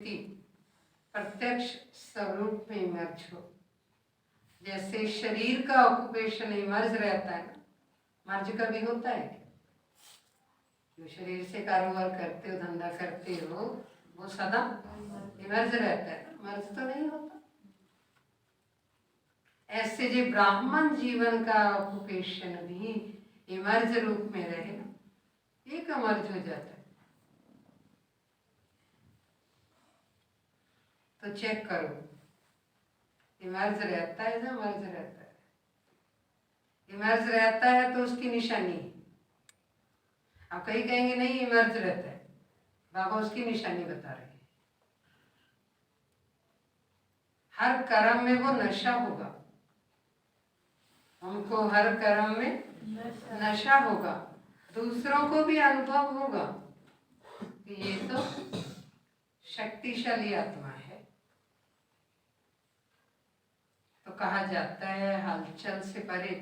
व्यक्ति प्रत्यक्ष स्वरूप में इमर्ज हो। जैसे शरीर का ऑक्यूपेशन इमर्ज रहता है ना, मर्ज कभी होता है क्या? जो शरीर से कारोबार करते हो, धंधा करते हो, वो सदा इमर्ज रहता है, मर्ज तो नहीं होता। ऐसे जो ब्राह्मण जीवन का ऑक्यूपेशन भी इमर्ज रूप में रहे ना, एक अमर्ज हो जाता है। तो चेक करो, इमर्ज रहता है या मर्ज रहता है? इमर्ज रहता है तो उसकी निशानी है। आप कहीं कहेंगे नहीं इमर्ज रहता है, बाबा उसकी निशानी बता रहे हैं। हर कर्म में वो नशा होगा, उनको हर कर्म में नशा होगा, दूसरों को भी अनुभव होगा कि ये तो शक्तिशाली आत्मा है। तो कहा जाता है हलचल से परे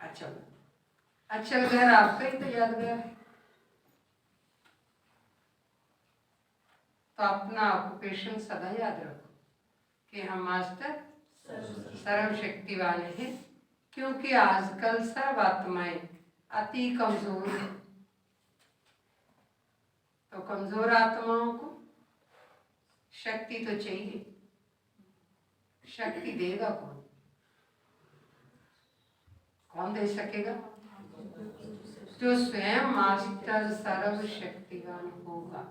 अचल। अचल घर आपका ही तो यादगार है। तो अपना ऑक्यूपेशन सदा याद रखो कि हम मास्टर सर्वशक्तिवान हैं, क्योंकि आजकल सब आत्माएं अति कमजोर है। तो कमजोर आत्माओं को शक्ति तो चाहिए। शक्ति देगा कौन? कौन दे सकेगा? जो स्वयं मास्टर सर्वशक्तिवान होगा।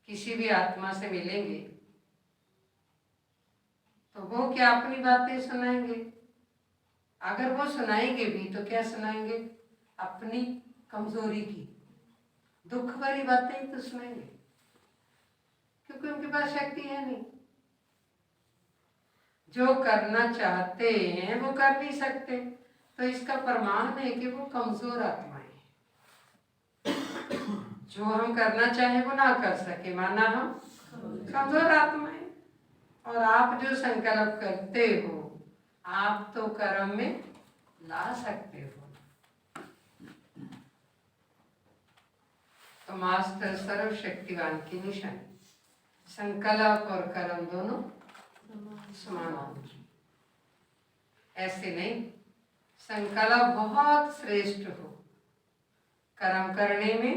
किसी भी आत्मा से मिलेंगे तो वो क्या अपनी बातें सुनाएंगे? अगर वो सुनाएंगे भी तो क्या सुनाएंगे? अपनी कमजोरी की दुख भरी बातें ही तो सुनाएंगे, क्योंकि उनके पास शक्ति है नहीं। जो करना चाहते हैं वो कर नहीं सकते, तो इसका प्रमाण है कि वो कमजोर आत्माएं हैं। जो हम करना चाहें वो ना कर सके, माना हम कमजोर आत्माएं। और आप जो संकल्प करते हो आप तो कर्म में ला सकते हो। तो मास्टर सर्वशक्तिवान की निशानी, संकल्प और कर्म दोनों समान होने चाहिए। ऐसे नहीं संकल्प बहुत श्रेष्ठ हो, कर्म करने में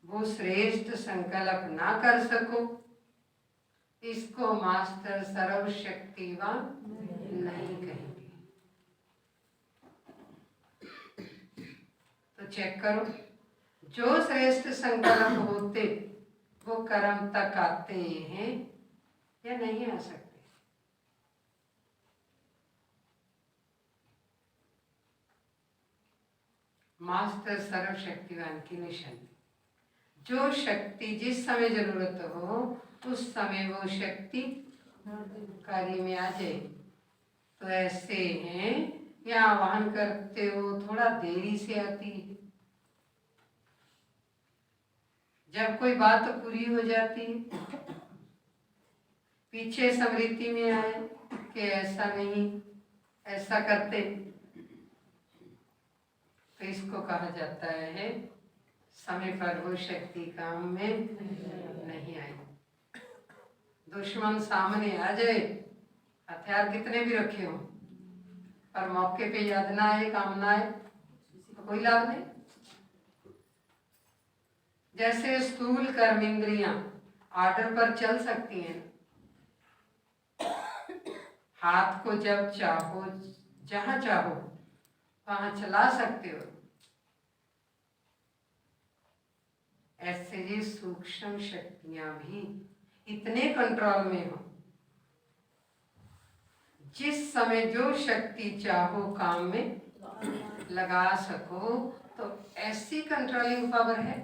वो श्रेष्ठ संकल्प ना कर सको, इसको मास्टर सर्वशक्तिवान नहीं कहेंगे। तो चेक करो, जो श्रेष्ठ संकल्प होते वो कर्म तक आते हैं या नहीं आ सकते? मास्टर सर्वशक्तिवान की निशानी, जो शक्ति जिस समय जरूरत हो उस समय वो शक्ति कार्य में आ जाए। तो ऐसे हैं या आह्वान करते हो थोड़ा देरी से आती है, जब कोई बात पूरी हो जाती है पीछे स्मृति में आए कि ऐसा नहीं ऐसा करते, तो इसको कहा जाता है समय पर वो शक्ति काम में नहीं आई। दुश्मन सामने आ जाए, हथियार कितने भी रखे हो, पर मौके पे याद ना आए, काम ना आए तो कोई लाभ नहीं। जैसे स्थूल कर्म इंद्रियां आर्डर पर चल सकती हैं, हाथ को जब चाहो जहां चाहो वहां चला सकते हो, ऐसे ये सूक्ष्म शक्तियां भी इतने कंट्रोल में हो, जिस समय जो शक्ति चाहो काम में लगा सको, तो ऐसी कंट्रोलिंग पावर है।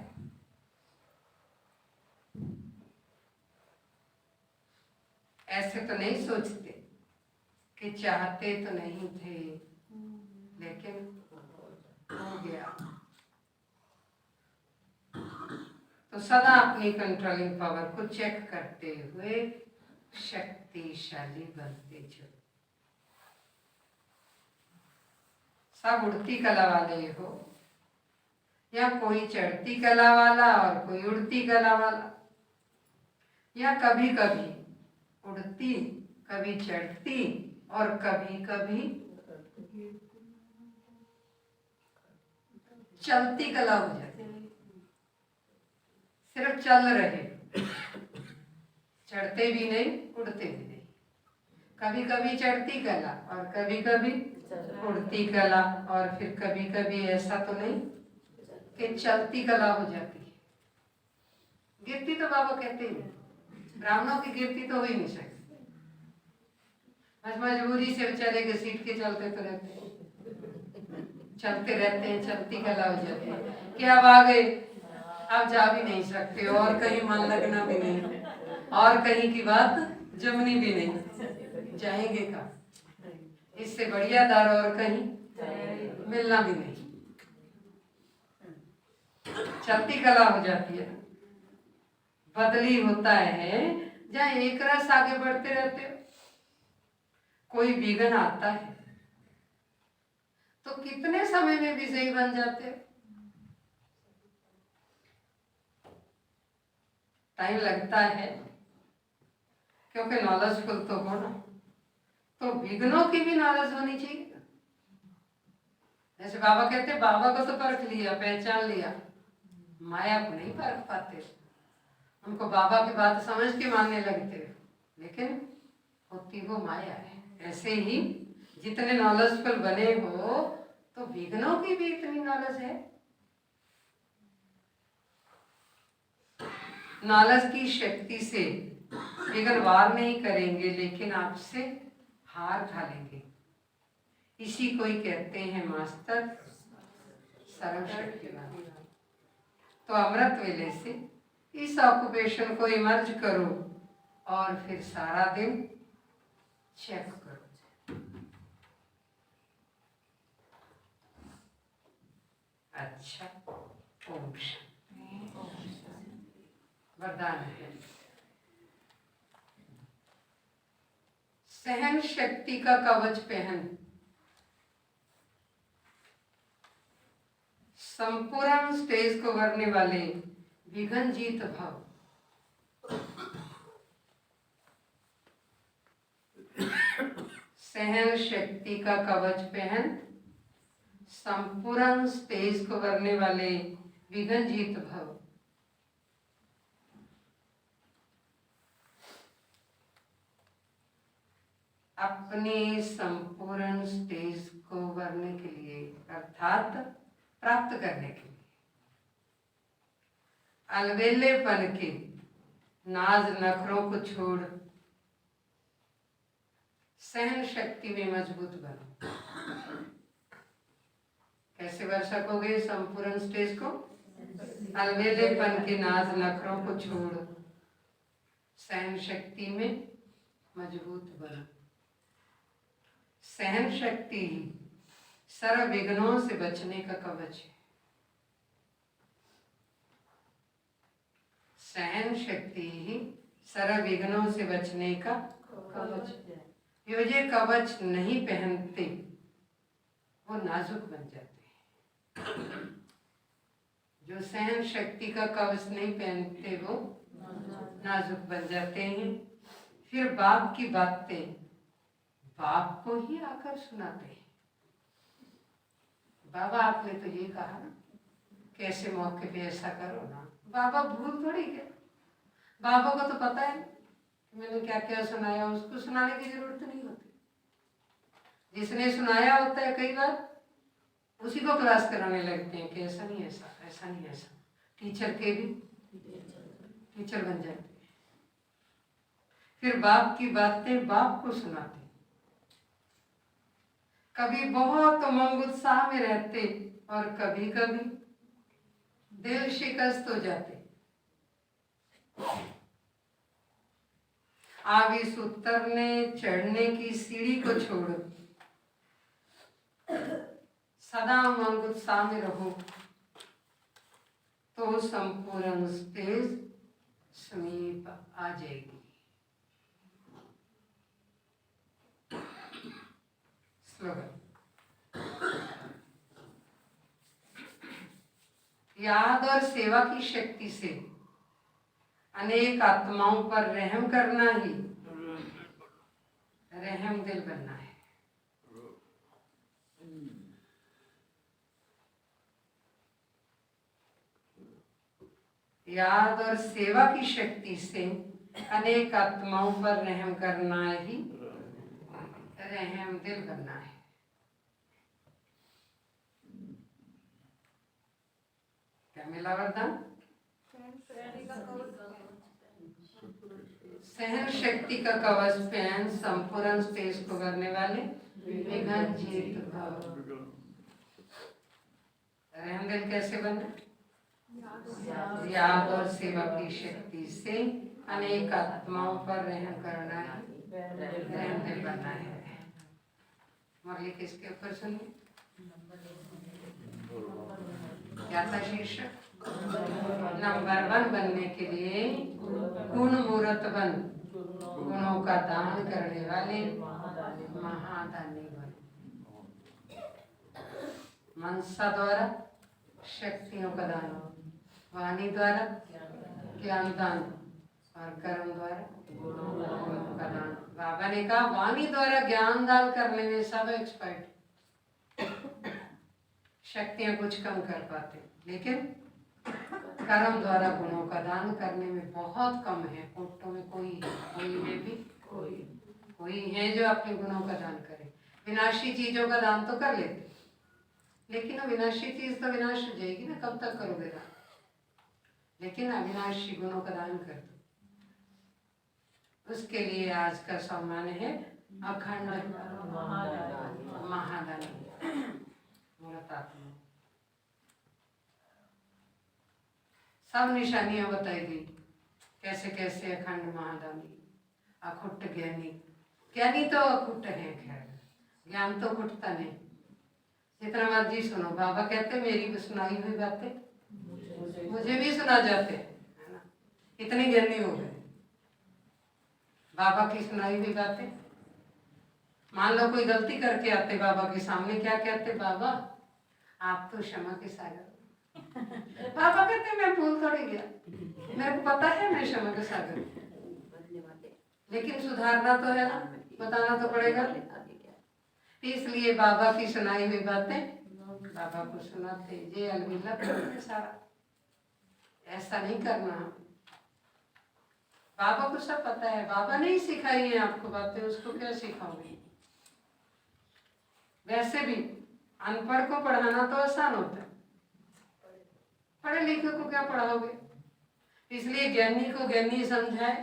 ऐसे तो नहीं सोचते कि चाहते तो नहीं थे लेकिन हो गया। तो सदा अपनी कंट्रोलिंग पावर को चेक करते हुए शक्तिशाली बनते चलो। सब उड़ती कला वाले हो, या कोई चढ़ती कला वाला और कोई उड़ती कला वाला, या कभी कभी उड़ती, कभी चढ़ती और कभी कभी चलती कला हो जाती है। सिर्फ चल रहे, चढ़ते भी नहीं उड़ते भी नहीं। कभी कभी चढ़ती कला और कभी कभी उड़ती कला, और फिर कभी कभी ऐसा तो नहीं कि चलती कला हो जाती है। गिरती तो बाबा कहते ही, ब्राह्मणों की गिरती तो हो ही नहीं सकती। बस मजबूरी से बेचारे के सीट के चलते तो रहते हैं, चलते रहते हैं, चलती कला हो जाती है कि अब आ गए, अब जा भी नहीं सकते, और कहीं मन लगना भी नहीं, और कहीं की बात जमनी भी नहीं, जाएंगे कहाँ? इससे बढ़िया दर और कहीं मिलना भी नहीं, चलती कला हो जाती है। बदली होता है जहाँ एक रस आगे बढ़ते रहते हो, कोई विघ्न आता है तो कितने समय में विजयी बन जाते हो। टाइम लगता है क्योंकि नॉलेजफुल तो हो ना, तो विघ्नों की भी नॉलेज होनी चाहिए। जैसे बाबा कहते, बाबा को तो परख लिया, पहचान लिया, माया को नहीं परख पाते। उनको बाबा की बात समझ के मानने लगते, लेकिन होती वो माया है। ऐसे ही जितने नॉलेजफुल बने हो तो विघ्नों की भी इतनी नॉलेज है। नॉलेज की शक्ति से विघ्न वार नहीं करेंगे, लेकिन आपसे हार खा लेंगे। इसी को ही कहते हैं मास्टर सर्वशक्तिमान। तो अमृत वेले से इस ऑक्यूपेशन को इमर्ज करो और फिर सारा दिन चेक करो। अच्छा, ओम शांति। वरदान है, सहन शक्ति का कवच पहन, संपूर्ण स्टेज को भरने वाले विघ्न जीत भाव। सहन शक्ति का कवच पहन, संपूर्ण स्टेज को भरने वाले विघ्न जीत भाव। अपने संपूर्ण स्टेज को भरने के लिए, अर्थात प्राप्त करने के लिए, अलबेलेपन के नाज नखरों को छोड़ सहन शक्ति में मजबूत बनो। कैसे भर सकोगे संपूर्ण स्टेज को? अलबेलेपन के नाज नखरों को छोड़ सहन शक्ति में मजबूत बनो। सहन शक्ति सर्व विघ्नों से बचने का कवच है। सहन शक्ति ही सर्व विघ्नों से बचने का कवच है। जो ये कवच नहीं पहनते वो नाजुक बन जाते हैं। जो सहन शक्ति का कवच नहीं पहनते वो नाजुक बन जाते हैं। फिर बाप की बातें बाप को ही आकर सुनाते हैं। बाबा आपने तो ये कहा ना, कैसे मौके पे ऐसा करो ना। बाबा भूल थोड़ी गए, बाबा को तो पता है मैंने क्या क्या सुनाया, उसको सुनाने की जरूरत नहीं होती। जिसने सुनाया होता है कई बार उसी को क्लास कराने लगते हैं कि ऐसा नहीं ऐसा, ऐसा नहीं ऐसा। टीचर के भी टीचर बन जाते हैं। फिर बाप की बातें बाप को सुनाते, कभी बहुत उमंग उत्साह में रहते और कभी कभी दिल शिकस्त हो जाते। आप इस उतरने चढ़ने की सीढ़ी को छोड़ो, सदा उमंग उत्साह में रहो तो संपूर्ण स्टेज समीप आ जाएगी। स्लोगन। याद और सेवा की शक्ति से अनेक आत्माओं पर रहम करना ही रहम दिल बनना है। याद और सेवा की शक्ति से अनेक आत्माओं पर रहम करना ही रहम दिल बनना है। क्या मिला वरदान? सहन शक्ति का कवच पहन, संपूर्ण स्पेस को करने वाले विघ्न जीत भव। रहम दिल कैसे बनना? याद और सेवा की शक्ति से अनेक आत्माओं पर रहम करना रहम दिल बनना है। मुरली किसके ऊपर सुनिए? क्या था शीर्षक? नंबर 1 बनने के लिए गुण मूर्त बन, गुणों का दान करने वाले महादानी बन। मनसा द्वारा शक्तियों का दान, वाणी द्वारा ज्ञान दान और कर्म द्वारा गुणों का दान। बाबा ने कहा वाणी द्वारा ज्ञान दान करने में सब एक्सपर्ट, शक्तियां कुछ कम कर पाते, लेकिन कर्म द्वारा गुणों का दान करने में बहुत कम है। कोटों में कोई है भी कोई है जो अपने गुणों का दान करे। विनाशी चीजों का दान तो कर लेते, लेकिन अविनाशी चीज तो विनाश हो जाएगी ना, कब तक करोगे दान? लेकिन अविनाशी गुणों का दान कर दो। उसके लिए आज का सम्मान है अखंड महादानी मूर्त आत्मा। सब निशानियां बताई गई, कैसे कैसे अखंड महादानी, अखुट ज्ञानी। ज्ञानी तो अखुट है, खैर ज्ञान तो खुटता नहीं। जितना मर्जी सुनो, बाबा कहते मेरी सुनाई हुई बातें मुझे भी सुना जाते, है ना? इतने ज्ञानी हो गए। बाबा की सुनाई हुई बातें, मान लो कोई गलती करके आते बाबा के सामने, क्या कहते? बाबा आप तो क्षमा के सागर। बाबा कहते मैं भूल थोड़ी गया, मेरे को पता है मैं क्षमा के सागर, लेकिन सुधारना तो है ना, बताना तो पड़ेगा। इसलिए बाबा की सुनाई हुई बातें बाबा को सुनाते, ये अलविदा करते सारा। ऐसा नहीं करना। बाबा को सब पता है, बाबा ने ही सिखाई है आपको बातें, उसको क्या सिखाओगे? वैसे भी अनपढ़ को पढ़ाना तो आसान होता है, पढ़े लिखे को क्या पढ़ाओगे? इसलिए ज्ञानी को ज्ञानी समझाए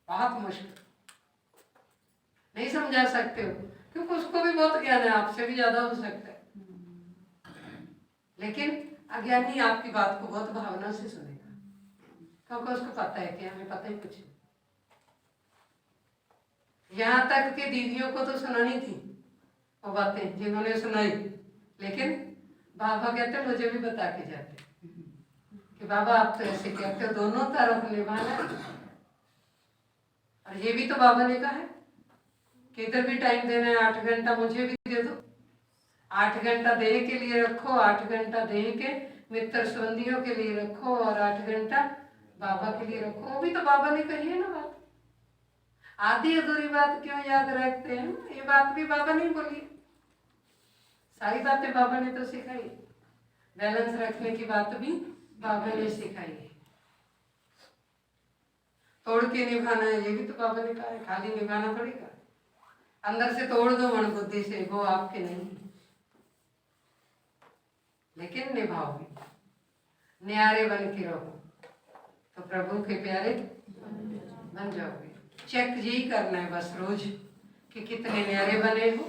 बहुत मुश्किल, नहीं समझा सकते हो, क्योंकि उसको भी बहुत ज्ञान है, आपसे भी ज्यादा हो सकता है। लेकिन अज्ञानी आपकी बात को बहुत भावना से सुनेगा, क्योंकि उसको पता है कि हमें पता ही कुछ नहीं। यहाँ तक कि दीदियों को तो सुनानी थी वो बातें जिन्होंने सुनाई, लेकिन बाबा कहते मुझे भी बता के जाते कि बाबा आप तो ऐसे कहते हो, दोनों तरफ निभाना। और ये भी तो बाबा ने कहा है कि इधर भी टाइम देना है, 8 घंटा मुझे भी दे दो। 8 घंटा देह के लिए रखो, 8 घंटा देह के मित्र संबंधियों के लिए रखो, और 8 घंटा बाबा के लिए रखो। वो भी तो बाबा ने कही है ना बात। आधी अधूरी बात क्यों याद रखते हैं? ये बात भी बाबा ने बोली, सारी बातें बाबा ने तो सिखाई। बैलेंस रखने की बात भी बाबा ने सिखाई है। तोड़ के निभाना है, ये भी तो बाबा ने कहा है, खाली निभाना थोड़ी कहा। अंदर से तोड़ दो मन बुद्धि से, वो आपके नहीं, लेकिन निभाओगे, न्यारे बन के रहो तो प्रभु के प्यारे बन जाओगे। चेक यही करना है बस रोज कि कितने न्यारे बने हो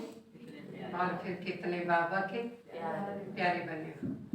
और फिर कितने बाबा के प्यारे बने हो।